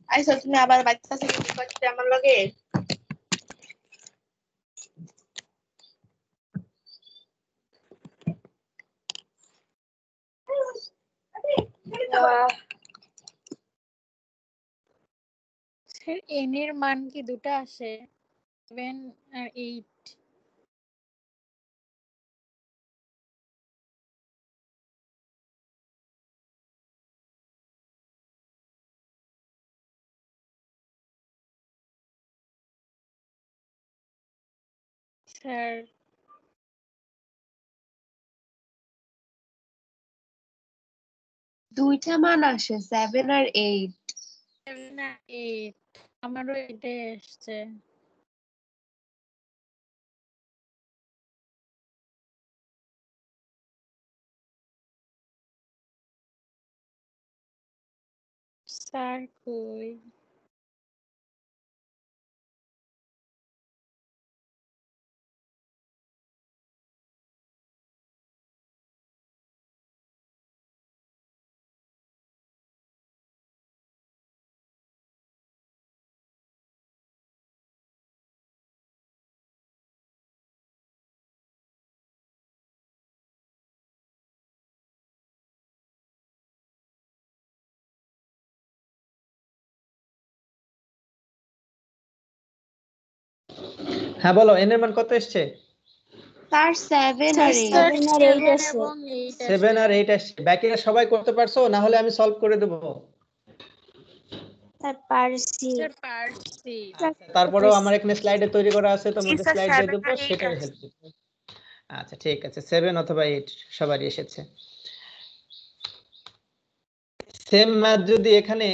আইসো তুমি আবার বাচ্চা থেকে কি করতে আমার লগে স্যার n এর মান কি দুটো আসে 7 আর 8 স্যার দুইটা মান আসে 7 আর 8 7 আর 8 আমারও এটাই আসছে স্যার কই হ্যাঁ বলো n এর মান কত এসেছে তার 7 আর 8 স্যার 7 আর 8 7 আছে এবং 8 7 আর 8 আসছে বাকিরা সবাই করতে পারছো না হলে আমি সলভ করে দেব স্যার পারছি স্যার পারছি তারপরেও আমার এখানে স্লাইডে তৈরি করা আছে তোমাকে স্যার, স্লাইড 7 দিয়ে দেবো আর 8 সেটাই হেল্প করবে আচ্ছা ঠিক আছে 7 অথবা 8 সবারই এসেছে সেম ম্যাথ যদি এখানে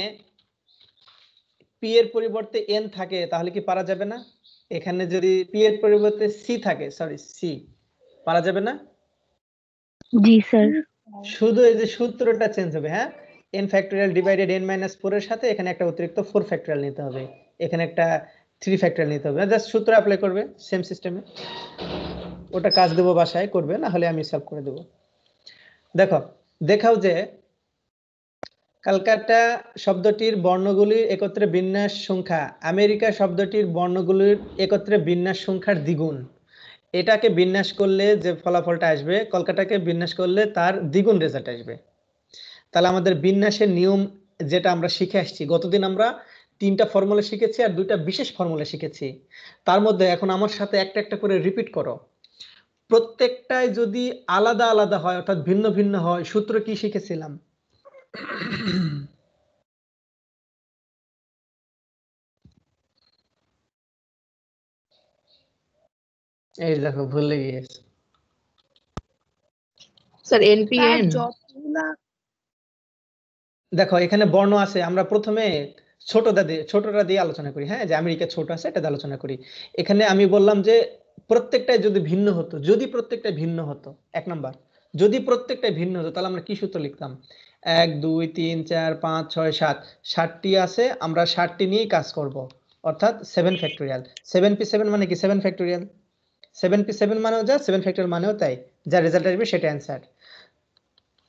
p এর পরিবর্তে n থাকে তাহলে কি পারা যাবে না এখানে যদি p এর পরিবর্তে c থাকে সরি c পারা যাবে না জি স্যার শুধু এই যে সূত্রটা চেঞ্জ হবে হ্যাঁ n ফ্যাক্টরিয়াল ডিভাইডেড n - 4 এর সাথে এখানে একটা অতিরিক্ত 4 ফ্যাক্টরিয়াল নিতে হবে এখানে একটা 3 ফ্যাক্টরিয়াল নিতে হবে জাস্ট সূত্র অ্যাপ্লাই করবে সেম সিস্টেমে ওটা কাজ দেব বাসায় করবে না হলে আমি সলভ করে দেব দেখো দেখাও যে কলকাতা শব্দটির বর্ণগুলির একত্রে বিন্যাস সংখ্যা আমেরিকা শব্দটির বর্ণগুলির একত্রে বিন্যাস সংখ্যার দ্বিগুণ এটাকে বিন্যাস করলে যে ফলাফলটা আসবে কলকাতাকে বিন্যাস করলে তার দ্বিগুণ রেজাল্ট আসবে তাহলে আমাদের বিন্যাসের নিয়ম যেটা আমরা শিখে আসছি গতদিন আমরা 3টা ফর্মুলা শিখেছি আর 2টা বিশেষ ফর্মুলা শিখেছি তার মধ্যে এখন আমার সাথে একটা একটা করে রিপিট করো প্রত্যেকটাই যদি আলাদা আলাদা হয় অর্থাৎ ভিন্ন ভিন্ন হয় সূত্র কি শিখেছিলাম এই দেখো ভুলে গিয়েছি স্যার এনপিএন দেখো এখানে বর্ণ আছে আমরা প্রথমে ছোটটা দিয়ে আলোচনা করি হ্যাঁ যে আমেরিকা ছোট আছে এটা দিয়ে আলোচনা করি এখানে আমি বললাম যে প্রত্যেকটাই যদি ভিন্ন হতো যদি প্রত্যেকটা ভিন্ন হতো এক নাম্বার যদি প্রত্যেকটাই ভিন্ন হতো তাহলে আমরা কি সূত্র লিখতাম 1 2 3 4 5 6 7 7টি আছে আমরা 7টি নিয়েই কাজ করব অর্থাৎ 7 ফ্যাক্টরিয়াল 7p7 মানে কি 7 ফ্যাক্টরিয়াল 7p7 মানেও যা 7 ফ্যাক্টরিয়াল মানেও তাই যা রেজাল্ট আসবে সেটা অ্যান্সার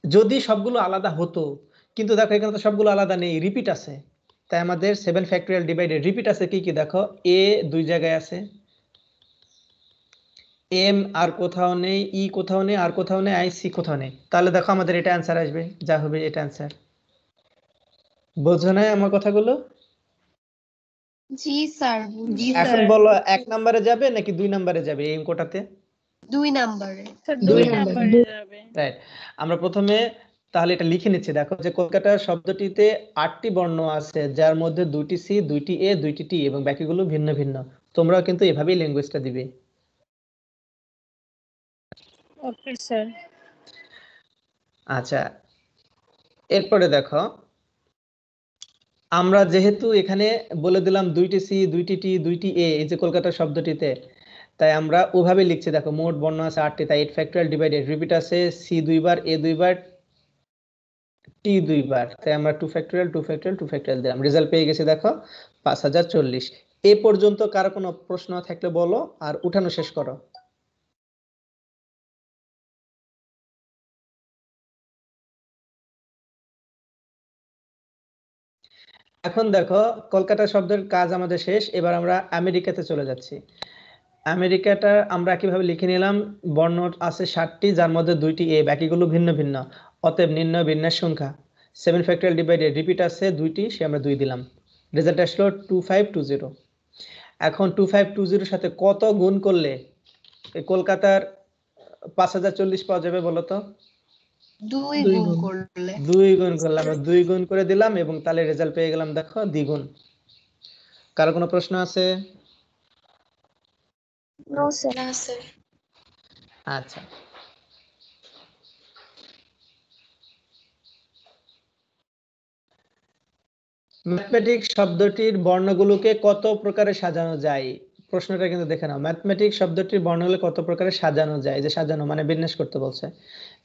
যদি সবগুলো আলাদা হতো কিন্তু দেখো এখানে তো সবগুলো আলাদা নেই রিপিট আছে তাই আমাদের 7 ফ্যাক্টরিয়াল ডিভাইডেড রিপিট আছে কি কি দেখো a দুই জায়গায় আছে m আর কোথাও নেই e কোথাও নেই আর কোথাও নেই i c কোথাও নেই তাহলে দেখো আমাদের এটা অ্যানসার আসবে যা হবে এটা অ্যানসার বোঝো না আমার কথাগুলো জি স্যার এখন বলো এক নম্বরে যাবে নাকি 2 নম্বরে যাবে এই অঙ্কটাতে 2 নম্বরে স্যার 2 2 নম্বরে যাবে রাইট আমরা প্রথমে তাহলে এটা লিখে নিচ্ছি দেখো যে কলকাতা শব্দটিতে 8টি বর্ণ আছে যার মধ্যে 2টি সি 2টি এ 2টি টি এবং বাকিগুলো ভিন্ন ভিন্ন তোমরাও কিন্তু এভাবেই ল্যাঙ্গুয়েজটা দিবে ওকে স্যার আচ্ছা এরপরে দেখো আমরা যেহেতু এখানে বলে দিলাম 2টি সি 2টি টি 2টি এ এই যে কলকাতা শব্দটিতে তাই আমরা ওভাবে লিখছি দেখো মোট বর্ণ আছে 8টি তাই 8 ফ্যাক্টরিয়াল ডিভাইডেড রিপিট আছে সি দুইবার এ দুইবার টি দুইবার তাই আমরা 2 ফ্যাক্টরিয়াল 2 ফ্যাক্টরিয়াল 2 ফ্যাক্টরিয়াল দিলাম রেজাল্ট পেয়ে গেছি দেখো 5040 এই পর্যন্ত কারো কোনো প্রশ্ন থাকলে বলো আর উঠানো শেষ করো এখন দেখো কলকাতা শব্দের কাজ আমাদের শেষ, এবার আমরা আমেরিকাতে চলে যাচ্ছি। আমেরিকাটা আমরা কিভাবে লিখে নিলাম, বর্ণ আছে 60টি, যার মধ্যে 2টি এ, বাকিগুলো ভিন্ন ভিন্ন, অতএব নির্ণয় বিন্যাস সংখ্যা 7 ফ্যাক্টরিয়াল ডিভাইডেড, রিপিট আছে 2টি, সে আমরা 2 দিলাম, রেজাল্ট আসলো 2520। এখন 2520 সাথে কত গুণ করলে এই কলকাতার 5040 পাওয়া যাবে বলো তো? 2 গুণ করলে 2 গুণ করলে আমরা 2 গুণ করে দিলাম এবং তাহলে রেজাল্ট পেয়ে গেলাম দেখো দ্বিগুণ। কারো কোনো প্রশ্ন আছে? No sir. না স্যার। আচ্ছা, ম্যাথমেটিক্স শব্দটির বর্ণগুলোকে কত প্রকারে সাজানো যায়? প্রশ্নটা কিন্তু দেখে নাও, ম্যাথমেটিক্স শব্দটির বর্ণগুলো কত প্রকারে সাজানো যায়, যে সাজানো মানে বিন্যাস করতে বলছে।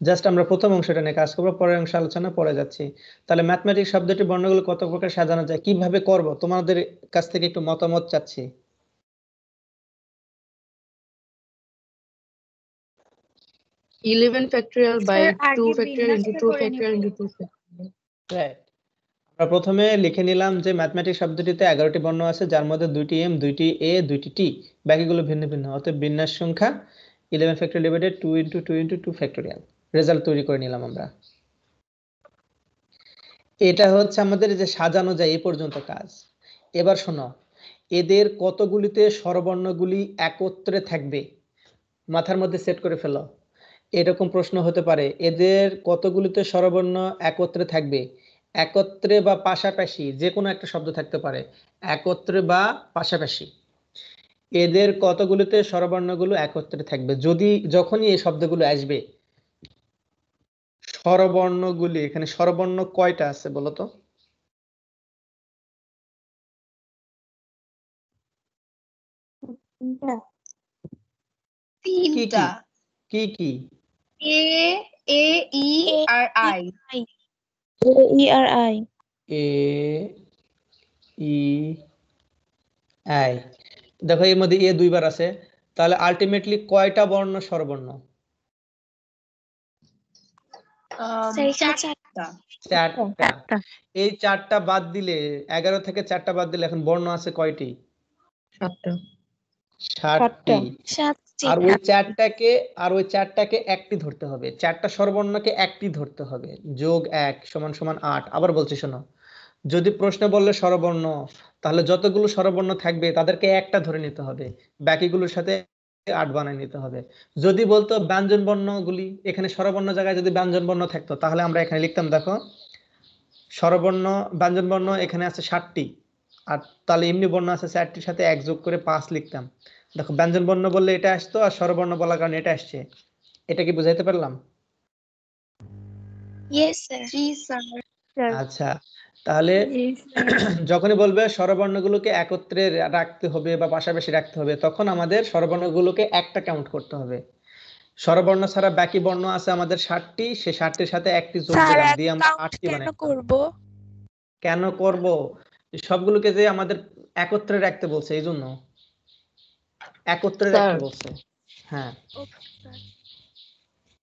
জাস্ট আমরা প্রথম অংশটা নিয়ে কাজ করবো, পরের অংশ আলোচনা পরে যাচ্ছি। তাহলে ম্যাথমেটিক্স শব্দটির বর্ণগুলো কত প্রকারে সাজানো যায়, কিভাবে করব, তোমাদের কাছ থেকে একটু মতামত চাচ্ছি। 11 factorial by Sir, 2 আগে factorial into বিন্যাসটা 2 করে factorial নিব। into 2 factorial. Right. আমরা প্রথমে লিখে নিলাম যে ম্যাথমেটিক্স শব্দটিতে 11টি বর্ণ আছে, যার মধ্যে 2টি এম, 2টি এ, 2টি টি, বাকিগুলো ভিন্ন ভিন্ন, অতএব বিন্যাস সংখ্যা 11 factorial divided 2 into 2 into 2 factorial, result তৈরি করে নিলাম আমরা। এটা হচ্ছে আমাদের যে সাজানো যায় এই পর্যন্ত কাজ। এবার শোনো, এদের কতগুলিতে স্বরবর্ণগুলি একত্রে থাকবে, মাথার মধ্যে সেট করে ফেলো। এরকম প্রশ্ন হতে পারে, এদের কতগুলিতে স্বরবর্ণ একত্রে থাকবে, একত্রে বা পাশাপাশি, যে কোনো একটা শব্দ থাকতে পারে, একত্রে বা পাশাপাশি, এদের কতগুলিতে স্বরবর্ণগুলো একত্রে থাকবে। যখনই এই শব্দগুলো আসবে, স্বরবর্ণগুলি, এখানে স্বরবর্ণ কয়টা আছে বলো তো? তিনটা, কি কি? এ এ ই আর আই। ERI এ ই আই, দেখো এর মধ্যে এ দুইবার আছে, তাহলে আলটিমেটলি কয়টা বর্ণ স্বরবর্ণ? চারটা। চারটা। এই চারটা বাদ দিলে, 11 থেকে চারটা বাদ দিলে এখন বর্ণ আছে কয়টি? 7টা। 7টি। আর ওই চারটাকে একটি ধরতে হবে, চারটা স্বরবর্ণকে একটি ধরতে হবে, যোগ 1 সমান সমান 8। আবার বলছি শোনো, যদি প্রশ্নে বললে স্বরবর্ণ, তাহলে যতগুলো স্বরবর্ণ থাকবে তাদেরকে একটা ধরে নিতে হবে, বাকিগুলোর সাথে 8 বানায় নিতে হবে। যদি বলতো ব্যঞ্জন বর্ণগুলি, এখানে স্বরবর্ণ জায়গায় যদি ব্যঞ্জন বর্ণ থাকতো, তাহলে আমরা এখানে লিখতাম দেখো স্বরবর্ণ ব্যঞ্জন বর্ণ এখানে আছে 7টি, আর তাহলে এমনি বর্ণ আছে 4টির সাথে 1 যোগ করে 5 লিখতাম। দেখো ব্যঞ্জন বর্ণ বললে এটা আসতো, আর স্বরবর্ণ বলার কারণে এটা আসছে। এটা কি বুঝাইতে পারলাম? Yes sir. জি স্যার। আচ্ছা, তাহলে যখনই বলবে স্বরবর্ণগুলোকে একত্রে রাখতে হবে বা পাশাপাশি রাখতে হবে, তখন আমাদের স্বরবর্ণগুলোকে একটা কাউন্ট করতে হবে। স্বরবর্ণ ছাড়া বাকি বর্ণ আছে আমাদের 7টি, সেই 7টির সাথে একটি যোগ দিলাম, দিয়ে আমরা 8টি বানাই। কেন করব? সবগুলোকে যে আমাদের একত্রে রাখতে বলছে, এই জন্য একত্রে রাখতে বলছে। হ্যাঁ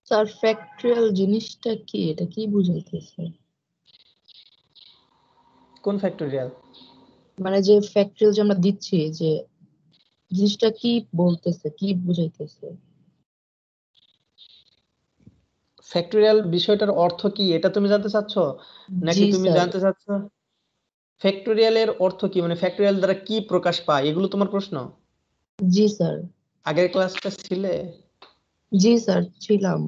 স্যার, ফ্যাক্টরিয়াল জিনিসটা কি, এটা কি বুঝাইতেছে? কোন ফ্যাক্টরিয়াল? মানে যে ফ্যাক্টরিয়াল যে আমরা দিচ্ছি, যে জিনিসটা কি বলতেছে, কি বুঝাইতেছে? ফ্যাক্টরিয়াল বিষয়টার অর্থ কি এটা তুমি জানতে চাচ্ছ, নাকি জি তুমি স্যার। জানতে চাচ্ছ ফ্যাক্টরিয়ালের অর্থ কি, মানে ফ্যাক্টরিয়াল দ্বারা কি প্রকাশ পায়, এগুলো তোমার প্রশ্ন? জি স্যার। আগের ক্লাসটা ছিলে? জি স্যার, ছিলাম।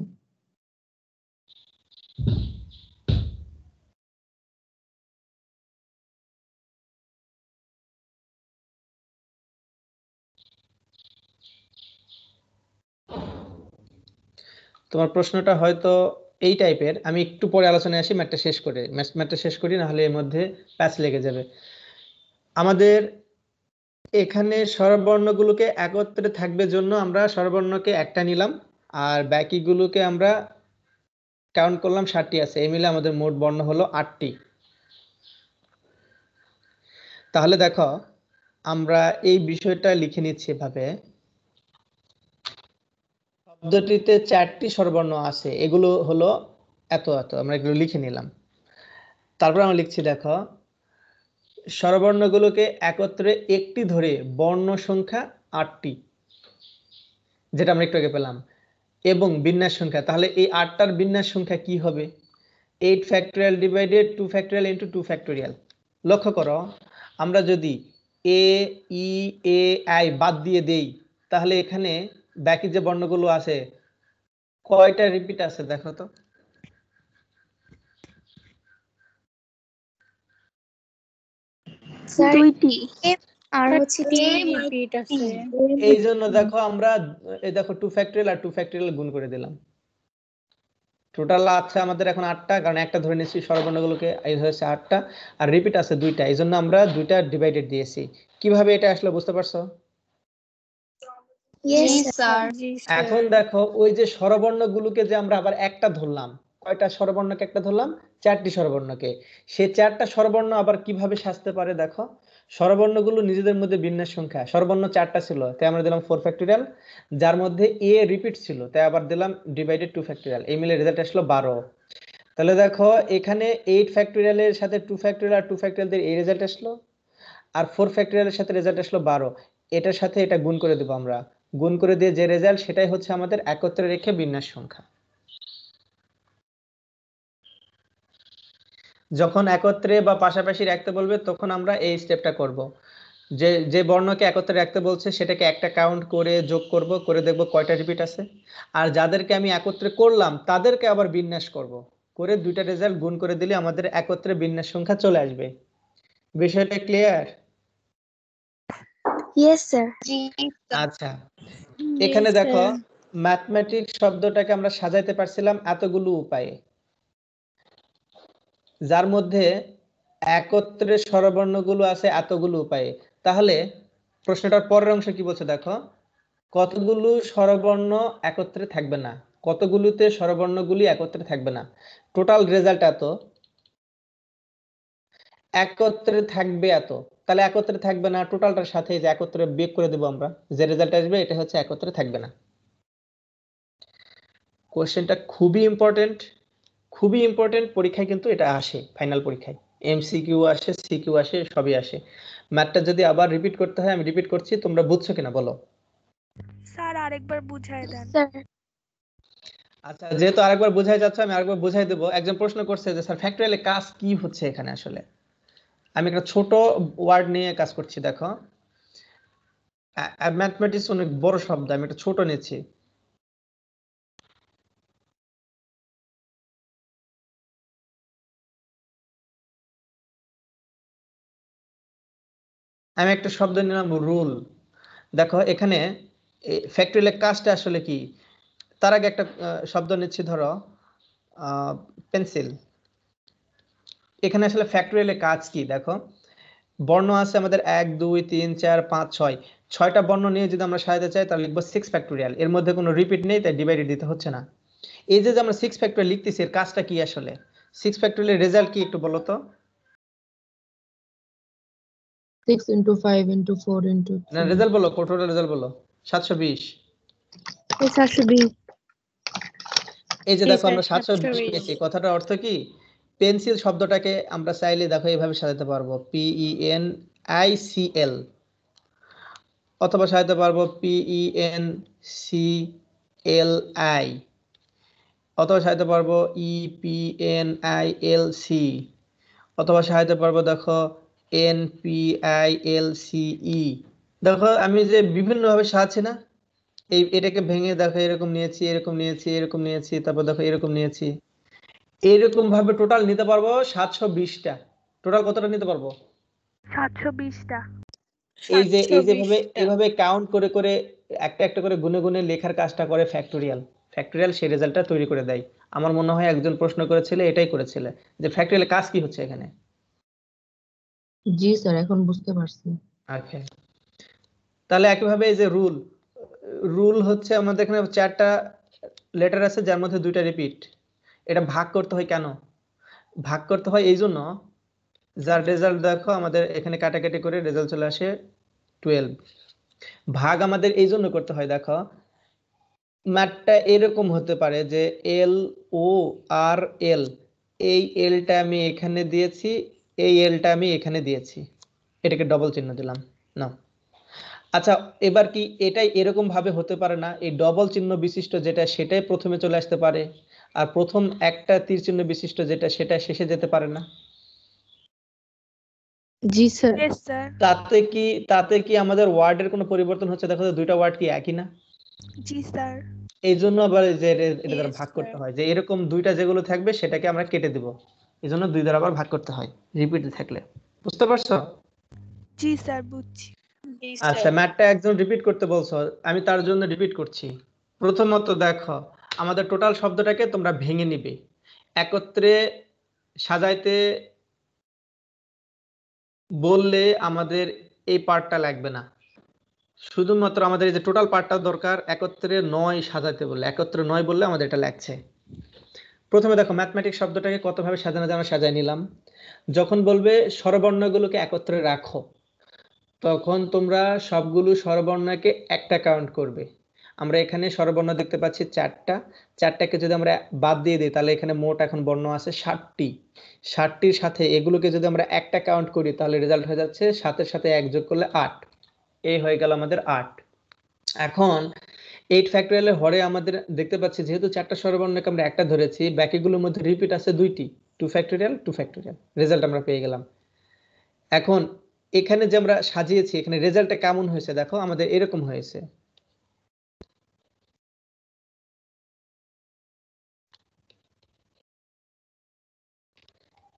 তোমার প্রশ্নটা হয়তো এই টাইপের, আমি একটু পরে আলোচনায় আসি, ম্যাথটা শেষ করি, নাহলে এর মধ্যে প্যাচ লেগে যাবে। আমাদের এখানে স্বরবর্ণগুলোকে একত্রে থাকবে জন্য আমরা স্বরবর্ণকে একটা নিলাম, আর বাকিগুলোকে আমরা কাউন্ট করলাম 7টি আছে, এই মিলে আমাদের মোট বর্ণ হলো 8টি। তাহলে দেখো আমরা এই বিষয়টা লিখে নিচ্ছি এভাবে, শব্দটিতে 4টি স্বরবর্ণ আছে, এগুলো হলো এত এত, আমরা এগুলো লিখে নিলাম। তারপর আমরা লিখছি দেখো স্বরবর্ণগুলোকে একত্রে একটি ধরে বর্ণ সংখ্যা 8টি, যেটা আমরা একটু আগে পেলাম, এবং বিন্যাস সংখ্যা, তাহলে এই 8টার বিন্যাস সংখ্যা কি হবে? 8 factorial divided 2 factorial into 2 factorial. লক্ষ্য করো, আমরা যদি এ ই এ আই বাদ দিয়ে দেই, তাহলে এখানে বাকি যে বর্ণগুলো আছে কয়টা রিপিট আছে দেখো তো। স্যার 2টি আর হচ্ছে রিপিট আছে। এই জন্য দেখো আমরা এই দেখো 2 ফ্যাক্টোরিয়াল আর 2 ফ্যাক্টোরিয়াল গুণ করে দিলাম। টোটাল আছে আমাদের এখন 8টা, কারণ একটা ধরে নিয়েছি স্বরবর্ণগুলোকে, এই হচ্ছে 8টা, আর রিপিট আছে 2টা, এই জন্য আমরা 2টা ডিভাইডেড দিয়েছি। কিভাবে এটা আসলে বুঝতে পারছো? জি স্যার। জি এখন দেখো ওই যে স্বরবর্ণগুলোকে যে আমরা আবার একটা ধরলাম, কয়টা স্বরবর্ণকে একটা ধরলাম? 4টি স্বরবর্ণকে। সেই 4টা স্বরবর্ণ আবার কিভাবে সাজতে পারে দেখো। স্বরবর্ণগুলো নিজেদের মধ্যে বিন্যাস সংখ্যা, স্বরবর্ণ 4টা ছিল তাই আমরা দিলাম 4 ফ্যাক্টোরিয়াল, যার মধ্যে এ রিপিট ছিল তাই আবার দিলাম ডিভাইডেড 2 ফ্যাক্টোরিয়াল, এই মিলে রেজাল্ট আসলো 12। তাহলে দেখো এখানে 8 ফ্যাক্টোরিয়ালের সাথে 2 ফ্যাক্টোরিয়াল আর 2 ফ্যাক্টোরিয়াল দিয়ে এই রেজাল্ট আসলো, আর 4 ফ্যাক্টোরিয়ালের সাথে রেজাল্ট আসলো 12। এটার সাথে এটা গুণ করে দেবো আমরা, গুণ করে দিয়ে যে রেজাল্ট সেটাই হচ্ছে আমাদের একত্রে রেখে বিন্যাস সংখ্যা। যখন একত্রে বা পাশাপাশি রাখতে বলবে তখন আমরা এই স্টেপটা করব, যে যে বর্ণকে একত্রে রাখতে বলছে সেটাকে একটা কাউন্ট করে যোগ করব, করে দেখব কয়টা রিপিট আছে, আর যাদেরকে আমি একত্রে করলাম তাদেরকে আবার বিন্যাস করব, করে দুইটা রেজাল্ট গুণ করে দিলে আমাদের একত্রে বিন্যাস সংখ্যা চলে আসবে। বিষয়টা ক্লিয়ার? Yes sir. জি আচ্ছা, এখানে দেখো ম্যাথমেটিক্স শব্দটাকে আমরা সাজাইতে পারছিলাম এতগুলো উপায়ে, যার মধ্যে একত্রে স্বরবর্ণগুলো আছে এতগুলো উপায়ে। তাহলে প্রশ্নটার পরের অংশ কি বলছে দেখো, কতগুলো স্বরবর্ণ একত্রে থাকবে না, কতগুলোতে স্বরবর্ণগুলি একত্রে থাকবে না। টোটাল রেজাল্ট এত, একত্রে থাকবে এত, তাহলে একত্রে থাকবে না টোটালটার সাথে যে একত্রে বিয়োগ করে দেবো আমরা, যে রেজাল্ট আসবে এটা হচ্ছে একত্রে থাকবে না। কোশ্চেনটা খুবই ইম্পর্টেন্ট, খুবই ইম্পর্টেন্ট, পরীক্ষায় কিন্তু এটা আসে, ফাইনাল পরীক্ষায় এমসিকিউ আসে, সিকিউ আসে, সবই আসে। ম্যাথটা যদি আবার রিপিট করতে হয় আমি রিপিট করছি, তোমরা বুঝছো কিনা বলো। স্যার আরেকবার বুঝাই দেন। স্যার আচ্ছা, যেহেতু আরেকবার বুঝাই যাচ্ছে আমি আরেকবার বুঝাই দেবো। একজন প্রশ্ন করছে যে স্যার ফ্যাক্টরিয়ালে কাজ কি হচ্ছে এখানে আসলে। আমি একটা ছোট ওয়ার্ড নিয়ে কাজ করছি, দেখো ম্যাথমেটিক্স অনেক বড় শব্দ, আমি একটা ছোট নিচ্ছি। আমি একটা শব্দ নিলাম রুল। দেখো এখানে ফ্যাক্টরিয়াল কাজটা আসলে কি, তার আগে একটা শব্দ নিচ্ছি, ধরো পেন্সিল। এখানে আসলে ফ্যাক্টরিয়াল কাজ কি দেখো, বর্ণ আছে আমাদের 1 2 3 4 5 6, 6টা বর্ণ নিয়ে যদি আমরা সাজাতে চাই তাহলে লিখবো 6 ফ্যাক্টরিয়াল, এর মধ্যে কোনো রিপিট নেই তাই ডিভাইডেড দিতে হচ্ছে না। এই যে আমরা 6 ফ্যাক্টরিয়াল লিখতেছি এর কাজটা কি আসলে, 6 ফ্যাক্টরিয়ালের রেজাল্ট কি একটু বলো তো। 6 into 5 into 4 into না 3. রেজাল্ট বলো, টোটাল রেজাল্ট বলো। 720। 720। এই যে দেখো আমরা 720 পেয়েছি, কথাটার অর্থ কি, পেন্সিল শব্দটাকে আমরা চাইলে দেখো এইভাবে সাজাতে পারবো PENICL, অথবা সাজাতে পারবো PENCLI, অথবা সাজাতে পারবো EPNILC, অথবা সাজাতে পারবো দেখো NPILCE। দেখো আমি যে বিভিন্ন ভাবে সাজাচ্ছি না, এটাকে ভেঙে দেখো এরকম নিয়েছি, এরকম নিয়েছি, এরকম নিয়েছি, তারপর দেখো এরকম নিয়েছি, এরকম ভাবে টোটাল নিতে পারবো 720টা। টোটাল কতটা নিতে পারবো? 720টা। এই যে ভাবে এইভাবে কাউন্ট করে করে একটা একটা করে গুনে গুনে লেখার কাজটা করে ফ্যাক্টরিয়াল। ফ্যাক্টরিয়াল সেই রেজাল্টটা তৈরি করে দেয়। আমার মনে হয় একজন প্রশ্ন করেছিল, এটাই করেছিল যে ফ্যাক্টরিয়াল কাজ কি হচ্ছে এখানে। জি স্যার, এখন বুঝতে পারছি। ওকে, তাহলে একইভাবে এই যে রুল, রুল হচ্ছে আমাদের এখানে 4টা লেটার আছে যার মধ্যে 2টা রিপিট। এটা ভাগ করতে হয় কেন, ভাগ করতে হয় এই জন্য, যার রেজাল্ট দেখো আমাদের এখানে কাটাকাটি করে রেজাল্ট চলে আসে 12। ভাগ আমাদের এই জন্য করতে হয়, দেখো ম্যাথটা এরকম হতে পারে যে LORL, এই এলটা আমি এখানে দিয়েছি, এই এলটা আমি এখানে দিয়েছি, এটাকে ডবল চিহ্ন দিলাম না। আচ্ছা, এবার কি এটাই এরকম ভাবে হতে পারে না, এই ডবল চিহ্ন বিশিষ্ট যেটা সেটাই প্রথমে চলে আসতে পারে, আর প্রথম একটা তীর চিহ্ন বিশিষ্ট যেটা সেটা শেষে যেতে পারে না? জি স্যার। Yes sir. তাতে কি আমাদের ওয়ার্ডের কোনো পরিবর্তন হচ্ছে? দেখো তো দুইটা ওয়ার্ড কি একই না? জি স্যার। এই জন্য আবার যে এটা দ্বারা Yes, ভাগ sir. করতে হয়, যে এরকম দুইটা যেগুলো থাকবে সেটাকে আমরা কেটে দিব, এই জন্য দুই দ্বারা আবার ভাগ করতে হয় রিপিট থাকলে। বুঝতে পারছো? জি স্যার, বুঝছি। Yes, আচ্ছা, sir. ম্যাথটা একজন রিপিট করতে বলছো, আমি তার জন্য রিপিট করছি। প্রথমত দেখো, আমাদের টোটাল শব্দটাকে তোমরা ভেঙে নিবে, একত্রে সাজাইতে বললে আমাদের এই পার্টটা লাগবে না, শুধুমাত্র আমাদের এই যে টোটাল পার্টটা দরকার। একত্রে নয় সাজাতে বললে, একত্রে নয় বললে আমাদের এটা লাগছে। প্রথমে দেখো ম্যাথমেটিক্স শব্দটাকে কতভাবে সাজানো যায় আমরা সাজাই নিলাম। যখন বলবে স্বরবর্ণগুলোকে একত্রে রাখো, তখন তোমরা সবগুলো স্বরবর্ণকে একটা কাউন্ট করবে। আমরা এখানে স্বরবর্ণ দেখতে পাচ্ছি চারটাকে যদি আমরা বাদ দিয়ে দিই তাহলে এখানে মোট এখন বর্ণ আছে 60টি। 60টির সাথে এগুলোকে যদি আমরা একটা কাউন্ট করি তাহলে রেজাল্ট হয়ে যাচ্ছে 7-এর সাথে 1 যোগ করলে 8। এই হয়ে গেল আমাদের 8। এখন 8 ফ্যাক্টোরিয়ালের হরে আমাদের দেখতে পাচ্ছি যেহেতু 4টা স্বরবর্ণকে আমরা একটা ধরেছি, বাকিগুলোর মধ্যে রিপিট আছে 2টি, 2 ফ্যাক্টোরিয়াল 2 ফ্যাক্টোরিয়াল, রেজাল্ট আমরা পেয়ে গেলাম। এখন এখানে যে আমরা সাজিয়েছি এখানে রেজাল্টটা কেমন হয়েছে দেখো, আমাদের এরকম হয়েছে।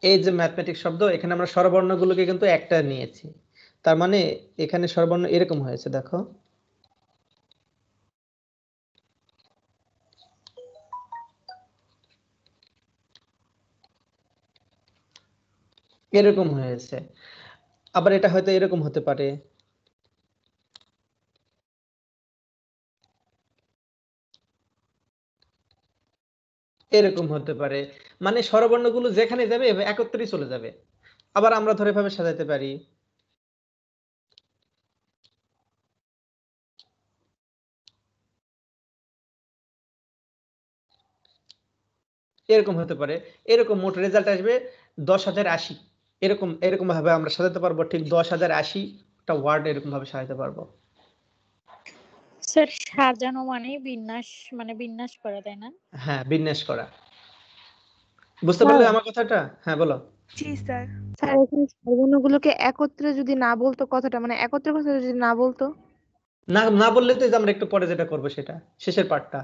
এই যে ম্যাথমেটিক্স শব্দ, এখানে আমরা স্বরবর্ণগুলোকে কিন্তু একটা নিয়েছি, তার মানে এখানে স্বরবর্ণ এরকম হয়েছে দেখো। এরকম হয়েছে। আবার এটা হয়তো এরকম হতে পারে, এরকম হতে পারে, মানে স্বরবর্ণগুলো যেখানে যাবে একত্রেই চলে যাবে। আবার আমরা ধরে ভাবে সাজাতে পারি, এরকম হতে পারে, এরকম মোট রেজাল্ট আসবে 10,080। এরকম এরকম ভাবে আমরা সাজাতে পারবো, ঠিক 10,080টা ওয়ার্ড এরকম ভাবে সাজাতে পারবো। স্যার সাজানো মানে বিন্যাস করা, তাই না? হ্যাঁ, বিন্যাস করা। বুঝতে পারলে আমার কথাটা? হ্যাঁ বলো। জি স্যার। স্যার এখানে স্বরবর্ণগুলোকে একত্রে যদি না বলতো কথাটা, মানে একত্রে কথাটা যদি না বলতো। না না বললে তো এই যে আমরা একটু পরে যেটা করবো সেটা শেষের পার্টটা,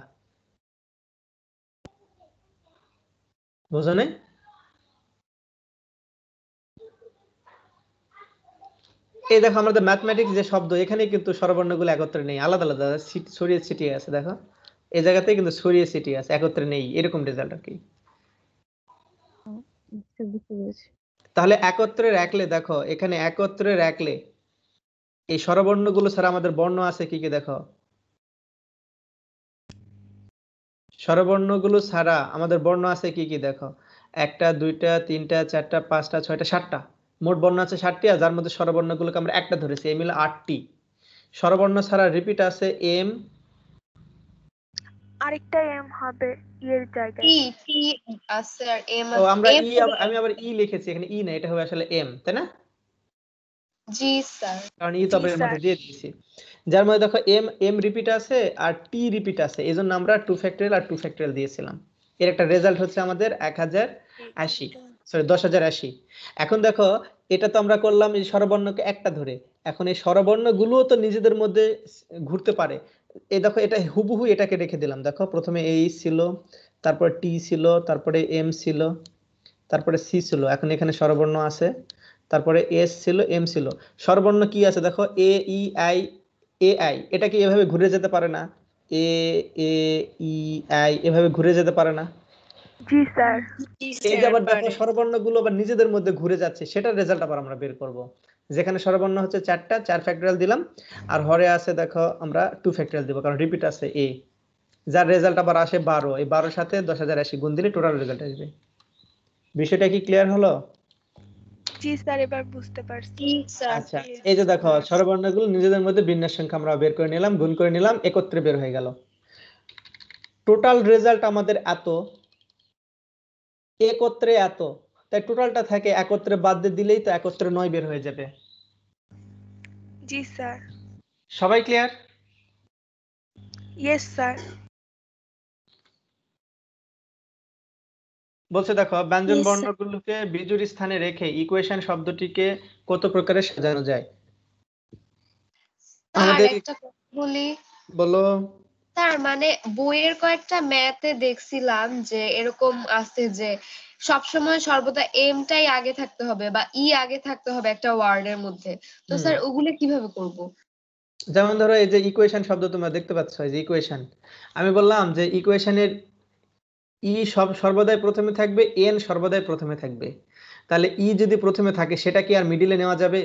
বুঝো নাই? এই দেখো আমাদের ম্যাথমেটিক্স যে শব্দ, এখানে কিন্তু স্বরবর্ণগুলো একত্রে নেই, আলাদা আলাদা ছড়িয়ে ছিটিয়ে আছে। দেখো এই জায়গাতে কিন্তু ছড়িয়ে ছিটিয়ে আছে, একত্রে নেই, এরকম রেজাল্ট আর কি। বুঝতে পেরেছি। তাহলে একত্রে রাখলে দেখো, এখানে একত্রে রাখলে এই স্বরবর্ণগুলো ছাড়া আমাদের বর্ণ আছে কি কি দেখো, স্বরবর্ণগুলো ছাড়া আমাদের বর্ণ আছে কি কি দেখো, 1টা 2টা 3টা 4টা 5টা 6টা 7টা, মোট বর্ণ আছে 7টি, আর যার মধ্যে স্বরবর্ণগুলোকে আমরা একটা ধরেছি, এই মিলে 8টি। স্বরবর্ণ ছাড়া রিপিট আছে এম, আরেকটা এম হবে এর জায়গায়। টি আছে আর এম ও আমরা এম আমি আবার ই লিখেছি এখানে, ই না, এটা হবে আসলে এম, তাই না? জি স্যার। কারণ ই তো জি এর মধ্যে স্যার। দিয়ে দিয়েছি। যার মধ্যে দেখো এম এম রিপিট আছে আর টি রিপিট আছে, এই জন্য আমরা 2 ফ্যাক্টোরিয়াল আর 2 ফ্যাক্টোরিয়াল দিয়েছিলাম। এর একটা রেজাল্ট হচ্ছে আমাদের 1080, সরি 10,080। এখন দেখো এটা তো আমরা করলাম এই স্বরবর্ণকে একটা ধরে, এখন এই স্বরবর্ণগুলোও তো নিজেদের মধ্যে ঘুরতে পারে। এই দেখো এটা হুবহু এটাকে রেখে দিলাম, দেখো প্রথমে এই ছিল, তারপরে টি ছিল, তারপরে এম ছিল, তারপরে সি ছিল, এখন এখানে স্বরবর্ণ আছে, তারপরে এস ছিল, এম ছিল, স্বরবর্ণ কি আছে দেখো, এ ই আই, এ আই, এটা কি এভাবে ঘুরে যেতে পারে না? এ এ ই আই এভাবে ঘুরে যেতে পারে না? জি স্যার। এই যে আবার দেখো স্বরবর্ণগুলো আবার নিজেদের মধ্যে ঘুরে যাচ্ছে, সেটার রেজাল্ট আবার আমরা বের করব। যেখানে স্বরবর্ণ হচ্ছে 4টা, 4 ফ্যাক্টোরিয়াল দিলাম, আর হরে আছে দেখো আমরা 2 ফ্যাক্টোরিয়াল দিব, কারণ রিপিট আছে এ, যার রেজাল্ট আবার আসে 12। এই 12-এর সাথে 10,080 গুণ দিলে টোটাল রেজাল্ট আসবে। বিষয়টা কি ক্লিয়ার হলো? জি স্যার, এবার বুঝতে পারছি। জি স্যার। আচ্ছা, এই যে দেখো স্বরবর্ণগুলো নিজেদের মধ্যে বিন্যাস সংখ্যা আমরা বের করে নিলাম, গুণ করে নিলাম, একত্রে বের হয়ে গেল। টোটাল রেজাল্ট আমাদের এত, একত্রে এত, তাই টোটালটা থাকে একত্রে বাদ দিয়ে দিলেই তো একত্রে 9 বের হয়ে যাবে। জি স্যার। সবাই ক্লিয়ার? Yes sir. বলছে দেখো ব্যঞ্জন Yes, sir. বর্ণগুলোকে বিজোড় স্থানে রেখে ইকুয়েশন শব্দটিকে কত প্রকারে সাজানো যায়? স্যার আমাদের একটা কথা বলি, বলো। স্যার মানে বইয়ের কয়েকটা ম্যাথে দেখছিলাম যে এরকম আছে যে সবসময় সর্বদা এমটাই আগে থাকতে হবে বা ই আগে থাকতে হবে একটা ওয়ার্ডের মধ্যে, তো হুম। স্যার ওগুলো কিভাবে করব? যেমন ধরো এই যে ইকুয়েশন শব্দ তোমরা দেখতে পাচ্ছ, এই যে ইকুয়েশন, আমি বললাম যে ইকুয়েশনের ই সর্বদাই প্রথমে থাকবে, এন সর্বদাই প্রথমে থাকবে। তাহলে ই যদি প্রথমে থাকে সেটা কি আর মিডিলে নেওয়া যাবে?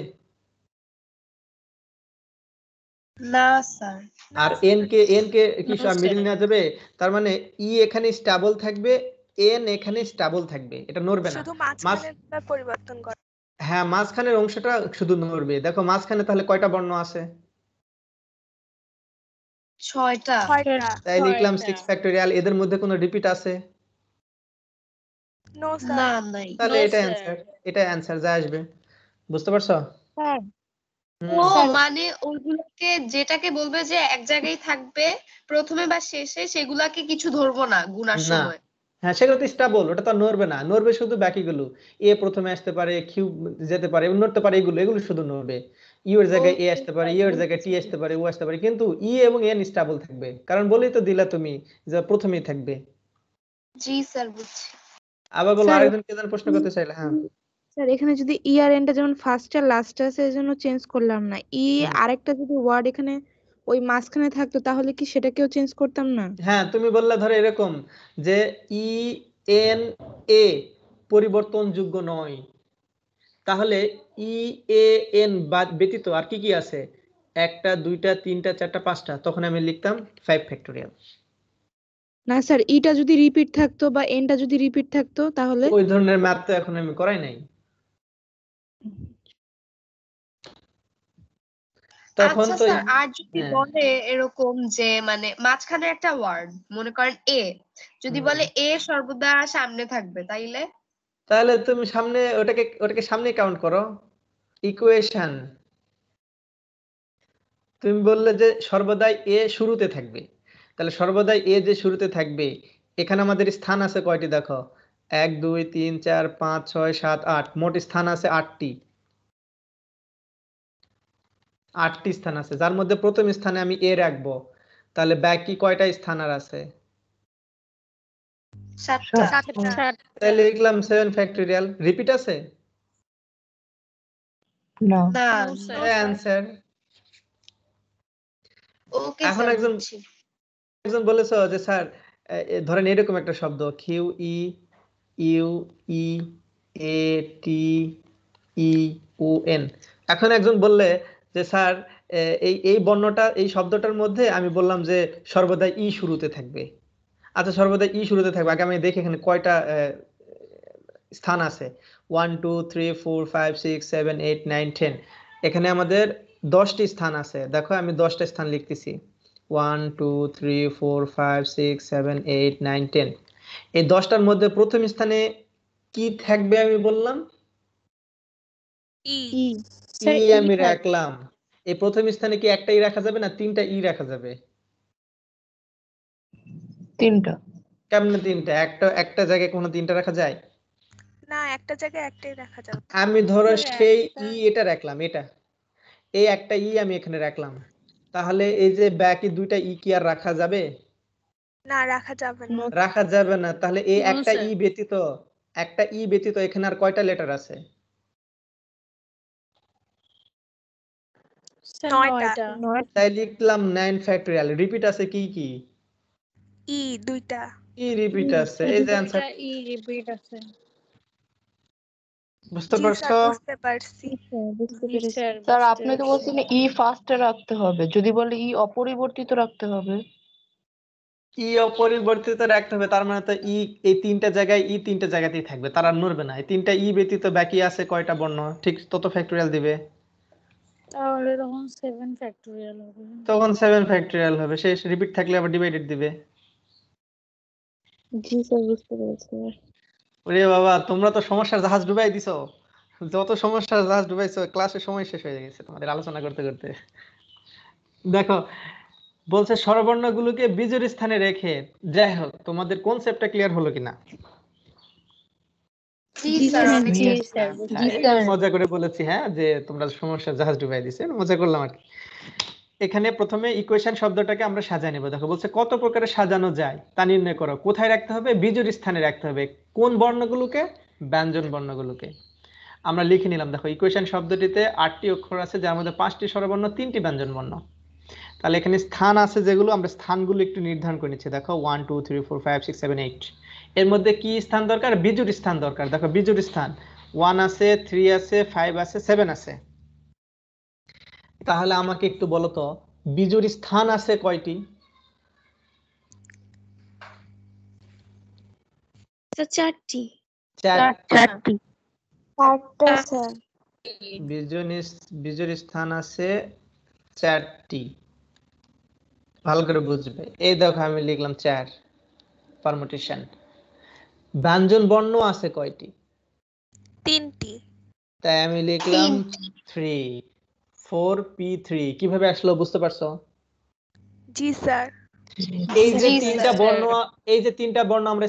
না স্যার। আর এন কে কি No, মিডিল sir. নেওয়া যাবে? তার মানে ই এখানে স্টেবল থাকবে, এন এখানে স্টেবল থাকবে, এটা নড়বে না। শুধু মাঝ মাঝখানেরটা পরিবর্তন করে। হ্যাঁ, মাঝখানের অংশটা শুধু নড়বে। দেখো মাঝখানে তাহলে কয়টা বর্ণ আছে? 6টা। 6টা। তাই লিখলাম 6টা। 6 ফ্যাক্টোরিয়াল। এদের মধ্যে কোনো রিপিট আছে? নো না স্যার। নাই। তাহলে No, এটা sir. অ্যান্সার, এটা অ্যান্সার যা আসবে। বুঝতে পারছো? স্যার ও হুম। মানে ওইগুলোকে যেটাকে বলবে যে এক জায়গায় থাকবে প্রথমে বা শেষে, সেগুলাকে কিছু ধরবো না গুনার না, সময়। হ্যাঁ সেগুলো তো স্টেবল, ওটা তো আর নড়বে না। নড়বে শুধু বাকিগুলো, এ প্রথমে আসতে পারে, কিউ যেতে পারে, নড়তে পারে, এগুলো এগুলো শুধু নড়বে। ইউ এর জায়গায় এ ওকে আসতে পারে, স্যার, ইউ এর জায়গায় টি আসতে পারে, ও আসতে পারে, কিন্তু ই এবং এন স্টেবল থাকবে, কারণ বলেই তো দিলা তুমি যে প্রথমেই থাকবে। জি স্যার বুঝছি। আবার বলো, স্যার আরেকজন কে যেন প্রশ্ন করতে চাইলে। হ্যাঁ। স্যার এখানে যদি ই আর এনটা যেমন ফার্স্ট আর লাস্ট আছে এজন্য চেঞ্জ করলাম না, ই হুম। আরেকটা যদি ওয়ার্ড এখানে ওই মাঝখানে থাকতো তাহলে কি সেটাকেও চেঞ্জ করতাম না? হ্যাঁ, তুমি বললে ধরো এরকম যে ই এন এ পরিবর্তনযোগ্য নয়, তাহলে ই এ এন ব্যতীত আর কি কি আছে? একটা, দুইটা, তিনটা, চারটা, পাঁচটা, তখন আমি লিখতাম 5 ফ্যাক্টোরিয়াল। না স্যার, ইটা যদি রিপিট থাকতো বা এনটা যদি রিপিট থাকতো তাহলে? ওই ধরনের ম্যাথ তো এখন আমি করাই নাই। তখন আচ্ছা তো স্যার, আর যদি হ্যাঁ। বলে এরকম যে মানে মাঝখানে একটা ওয়ার্ড মনে করেন এ, যদি হুম। বলে এ সর্বদা সামনে থাকবে, তাইলে তাহলে তুমি সামনে ওটাকে সামনে কাউন্ট করো। ইকুয়েশন, তুমি বললে যে সর্বদাই এ শুরুতে থাকবে, তাহলে সর্বদাই এ যে শুরুতে থাকবে, এখানে আমাদের স্থান আছে কয়টি দেখো? 1 2 3 4 5 6 7 8, মোট স্থান আছে 8টি। 8টি স্থান আছে, যার মধ্যে প্রথম স্থানে আমি এ রাখবো, তাহলে বাকি কয়টা স্থান আর আছে? 7টা। 7টা। তাহলে লিখলাম 7 ফ্যাক্টোরিয়াল। রিপিট আছে? না। না। No, sir. অ্যান্সার। ওকে এখন স্যার একজন বুঝছি। বলেছো যে স্যার ধরেন এরকম একটা শব্দ কিউ ই ইউ ই এ টি ই ও এন। এখন একজন বললে যে স্যার এই এই বর্ণটা, এই শব্দটার মধ্যে আমি বললাম যে সর্বদা ই শুরুতে থাকবে। আচ্ছা, সর্বদা ই শুরুতে থাকবে, আগে আমি দেখি এখানে কয়টা স্থান আছে। 1 2 3 4 5 6 7 8 9 10, এখানে আমাদের 10টি স্থান আছে। দেখো আমি 10টা স্থান লিখতেছি, 1 2 3 4 5 6 7 8 9 10। এই 10টার মধ্যে প্রথম স্থানে কি থাকবে আমি বললাম? ই। ই। Sir, ই E আমি থাকবে। রাখলাম। এই প্রথম স্থানে কি একটাই রাখা যাবে না 3টা ই রাখা যাবে? 3টা। কেমনে 3টা? একটা জায়গায় কোনো 3টা রাখা যায়? না, একটা জায়গায় একটাই রাখা যাবে। আমি ধরো Sir, সেই একটা। ই এটা রাখলাম, এটা এই একটা ই আমি এখানে রাখলাম, তাহলে এই যে বাকি দুইটা ই কি আর রাখা যাবে? না, রাখা যাবে না। রাখা যাবে না। তাহলে এই No, একটা sir. ই ব্যতীত, একটা ই ব্যতীত এখানে আর কয়টা লেটার আছে? Sir, 9টা। 9টা। তাই লিখলাম 9 ফ্যাক্টোরিয়াল। রিপিট আছে কি কি? ই 2টা। কি রিপিট আছে? এই যে অ্যান্সার। 2টা E repeat আছে। বুঝতে জি পারছো? স্যার, বুঝতে পারছি। বুঝতে জি পেরেছি। স্যার, স্যার বুঝতে আপনি তো পারছি। বলছেন ই ফার্স্টে রাখতে হবে, যদি বলে ই অপরিবর্তিত রাখতে হবে। ই অপরিবর্তিত রাখতে হবে, তার মানে তো ই এই 3টা জায়গায়, ই 3টা জায়গাতেই থাকবে, তার আর নড়বে না। এই 3টা ই ব্যতীত বাকি আছে কয়টা বর্ণ? ঠিক তত ফ্যাক্টোরিয়াল দিবে, তাহলে তখন 7 ফ্যাক্টোরিয়াল হবে। তখন 7 ফ্যাক্টোরিয়াল হবে। শেষ রিপিট থাকলে আবার ডিভাইডেড দিবে। জি স্যার বুঝতে পেরেছি। ওরে বাবা, তোমরা তো সমস্যার জাহাজ ডুবাই দিছো। যত সমস্যা জাস্ট ডুবাইছো, ক্লাসের সময় শেষ হয়ে গেছে তোমাদের আলোচনা করতে করতে। দেখো বলছে স্বরবর্ণগুলোকে বিজোড় স্থানে রেখে, যাই হোক তোমাদের কনসেপ্টটা ক্লিয়ার হলো কিনা? জি জি স্যার, স্যার, অনেক জি clear, স্যার, sir। জি এই স্যার। মজা করে বলেছি, হ্যাঁ, যে তোমরা সমস্যা জাহাজ ডুবাই দিছে, মজা করলাম আর কি। এখানে প্রথমে ইকুয়েশন শব্দটাকে আমরা সাজায় নেব। দেখো বলছে কত প্রকারে সাজানো যায় তা নির্ণয় করো। কোথায় রাখতে হবে? বিজোড় স্থানে রাখতে হবে। কোন বর্ণগুলোকে? ব্যঞ্জন বর্ণগুলোকে। আমরা লিখে নিলাম। দেখো ইকুয়েশন শব্দটিতে 8টি অক্ষর আছে, যার মধ্যে 5টি স্বরবর্ণ, 3টি ব্যঞ্জন বর্ণ। তাহলে এখানে স্থান আছে যেগুলো, আমরা স্থানগুলো একটু নির্ধারণ করে নিচ্ছি। দেখো 1 2 3 4 5 6 7 8, এর মধ্যে কি স্থান দরকার? বিজোড় স্থান দরকার। দেখো বিজোড় স্থান 1 আছে, 3 আছে, 5 আছে, 7 আছে। তাহলে আমাকে একটু বলো তো বিজোড় স্থান আছে কয়টি? স্যার 4টি। চারটি। স্যার। বিজোড় স্থান আছে 4টি। ভালো করে বুঝবে। এই দেখো আমি লিখলাম 4, পারমুটেশন। ব্যঞ্জন বর্ণ আছে কয়টি? 3টি। তাই আমি লিখলাম 3, 4p3। কিভাবে আসলো বুঝতে পারছো? জি স্যার। এই যে জি তিনটা স্যার। বর্ণ, এই যে তিনটা বর্ণ আমরা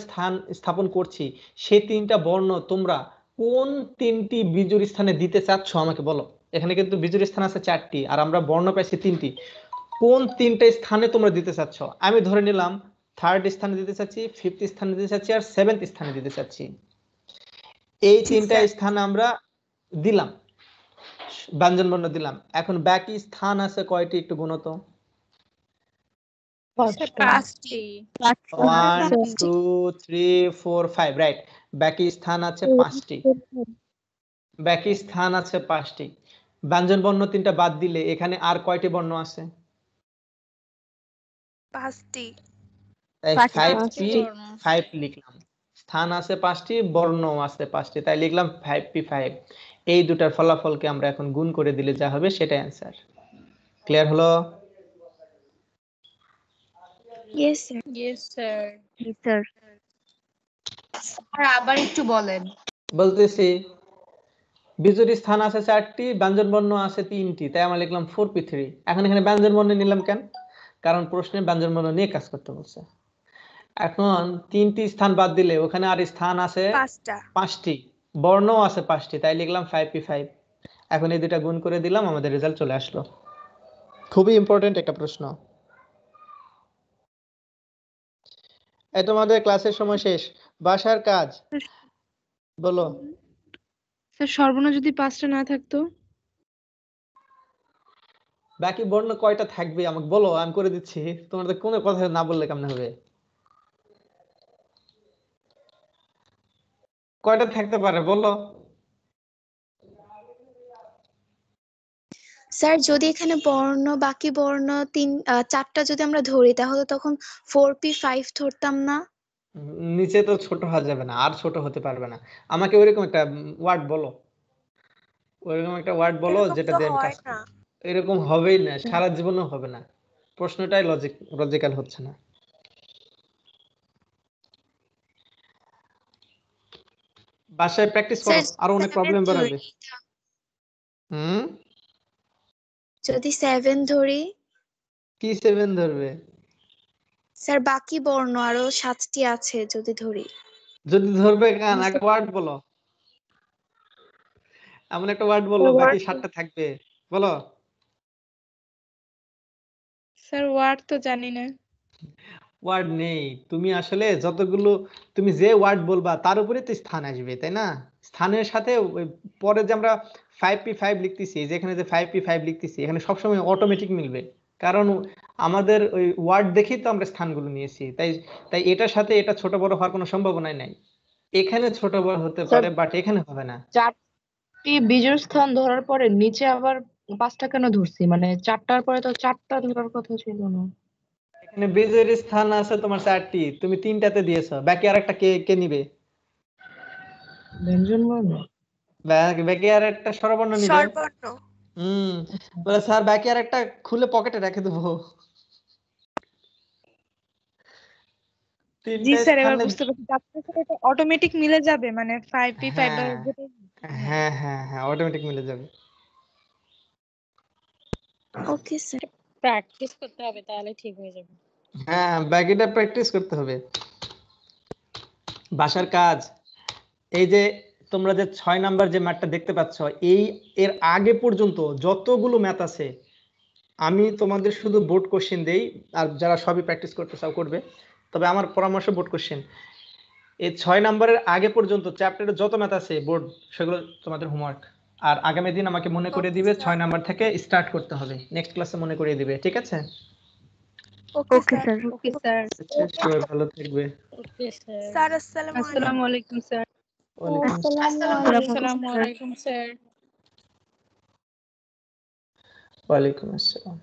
স্থাপন করছি, সেই তিনটা বর্ণ তোমরা কোন 3টি বিজোড় স্থানে দিতে চাচ্ছ আমাকে বলো। এখানে কিন্তু বিজোড় স্থান আছে 4টি আর আমরা বর্ণ পাইছি 3টি। কোন 3টে স্থানে তোমরা দিতে চাচ্ছ? আমি ধরে নিলাম 3rd স্থানে দিতে চাচ্ছি, 5th স্থানে দিতে চাচ্ছি আর 7th স্থানে দিতে চাচ্ছি। এই জি তিনটা স্যার। স্থান আমরা দিলাম, ব্যঞ্জন বর্ণ দিলাম। এখন বাকি স্থান আছে কয়টি একটু গুনো তো। স্যার 5টি। 1 5টি। 2 3 4 5, রাইট। বাকি স্থান আছে 5টি। বাকি স্থান আছে 5টি। ব্যঞ্জন বর্ণ 3টা বাদ দিলে এখানে আর কয়টি বর্ণ আছে? 5টি। তাই 5টি বর্ণ। 5 লিখলাম। স্থান আছে 5টি, বর্ণ আছে 5টি, তাই লিখলাম 5p5। এই দুটার ফলাফলকে আমরা এখন গুণ করে দিলে যা হবে সেটাই অ্যান্সার। ক্লিয়ার হলো? Yes sir. Yes sir. Sir. Sir আবার একটু বলেন। বলতেছি বিজোড় স্থান আছে 4টি, ব্যঞ্জন বর্ণ আছে 3টি, তাই আমরা লিখলাম 4p3। এখন এখানে ব্যঞ্জন বর্ণ নিলাম কেন? কারণ প্রশ্নে ব্যঞ্জন বর্ণ নিয়ে কাজ করতে বলছে। এখন 3টি স্থান বাদ দিলে ওখানে আর স্থান আছে 5টা। 5টি, বর্ণ আছে 5টি, তাই লিখলাম 5p5। এখন এই দুটা গুণ করে দিলাম, আমাদের রেজাল্ট চলে আসলো। খুবই ইম্পর্টেন্ট একটা প্রশ্ন। এই তোমাদের ক্লাসের সময় শেষ, বাসার কাজ বলো। স্যার সর্বনা যদি 5টা না থাকতো? বাকি বর্ণ কয়টা থাকবে আমাকে বলো, আমি করে দিচ্ছি। তোমাদের কোনো কথা না বললে কেমন হবে? কয়টা থাকতে পারে বলো? স্যার যদি এখানে বাকি বর্ণ 4টা যদি আমরা ধরি তাহলে তখন 4p5 ধরতাম না? নিচে তো ছোট হওয়া যাবে না, আর ছোট হতে পারবে না। আমাকে ওইরকম একটা ওয়ার্ড বলো, ওইরকম একটা ওয়ার্ড বলো এরকম যেটা তো দিয়ে আমি হয় কাজ না। করব। এরকম হবেই না, সারা জীবনেও হবে না। প্রশ্নটাই লজিক্যাল হচ্ছে না। বাসায় প্র্যাকটিস করো, স্যার আরো অনেক 7 প্রবলেম বেরোবে। ধরি, হুম, যদি 7 ধরি কি 7 ধরবে? স্যার বাকি বর্ণ আরো 7টি আছে যদি ধরি। যদি ধরবে কেন, একটা ওয়ার্ড বলো, এমন একটা ওয়ার্ড বলো বাকি 7টা থাকবে, বলো। স্যার ওয়ার্ড তো জানি না। ওয়ার্ড নেই, তুমি আসলে যতগুলো, তুমি যে ওয়ার্ড বলবা তার উপরে তো স্থান আসবে, তাই না? স্থানের সাথে ওই পরে যে আমরা 5p5 লিখতেছি, যেখানে যে 5p5 লিখতেছি, এখানে সবসময় অটোমেটিক মিলবে। কারণ আমাদের ওই ওয়ার্ড দেখেই তো আমরা স্থানগুলো নিয়েছি, তাই তাই এটার সাথে এটা ছোট বড় হওয়ার কোনো সম্ভাবনাই নাই। এখানে ছোট বড় হতে স্যার পারে, বাট এখানে হবে না। 4টি বিজোড় স্থান ধরার পরে নিচে আবার 5টা কেন ধরছি? মানে 4টার পরে তো 4টা ধরার কথা ছিল না। এখানে বীজের স্থান আছে তোমার 4টি, তুমি 3টাতে দিয়েছো, বাকি আরেকটা কে কে নিবে? ব্যঞ্জন বর্ণ। বাকি আরেকটা স্বরবর্ণ নিবে। স্বরবর্ণ। বলে স্যার বাকি আরেকটা খুলে পকেটে রেখে দেবো। জি তিনটা স্যার, এবার স্থানে, বুঝতে পারছি। তার সাথে এটা অটোমেটিক মিলে যাবে, মানে 5p5 হ্যাঁ, হ্যাঁ হ্যাঁ হ্যাঁ অটোমেটিক মিলে যাবে। Okay sir. প্র্যাকটিস করতে হবে তাহলে ঠিক হয়ে যাবে। হ্যাঁ বাকিটা প্র্যাকটিস করতে হবে। বাসার কাজ, এই যে তোমরা যে 6 নাম্বার যে ম্যাথটা দেখতে পাচ্ছ, এর আগে পর্যন্ত যতগুলো ম্যাথ আছে আমি তোমাদের শুধু বোর্ড কোশ্চেন দেই, আর যারা সবই প্র্যাকটিস করতে চাও করবে, তবে আমার পরামর্শ বোর্ড কোশ্চেন। এই 6 নাম্বারের আগে পর্যন্ত চ্যাপ্টারে যত ম্যাথ আছে বোর্ড, সেগুলো তোমাদের হোমওয়ার্ক। আর আগামী দিন আমাকে মনে করিয়ে দিবে 6 নাম্বার থেকে স্টার্ট করতে হবে, নেক্সট ক্লাসে মনে করিয়ে দিবে, ঠিক আছে? Okay sir. Okay sir. Sure, ভালো থাকবে। Okay sir. স্যার আসসালামু আলাইকুম। আসসালামু আলাইকুম স্যার। ওয়ালাইকুম আসসালামু আসসালামু আলাইকুম স্যার। ওয়ালাইকুম আসসালাম।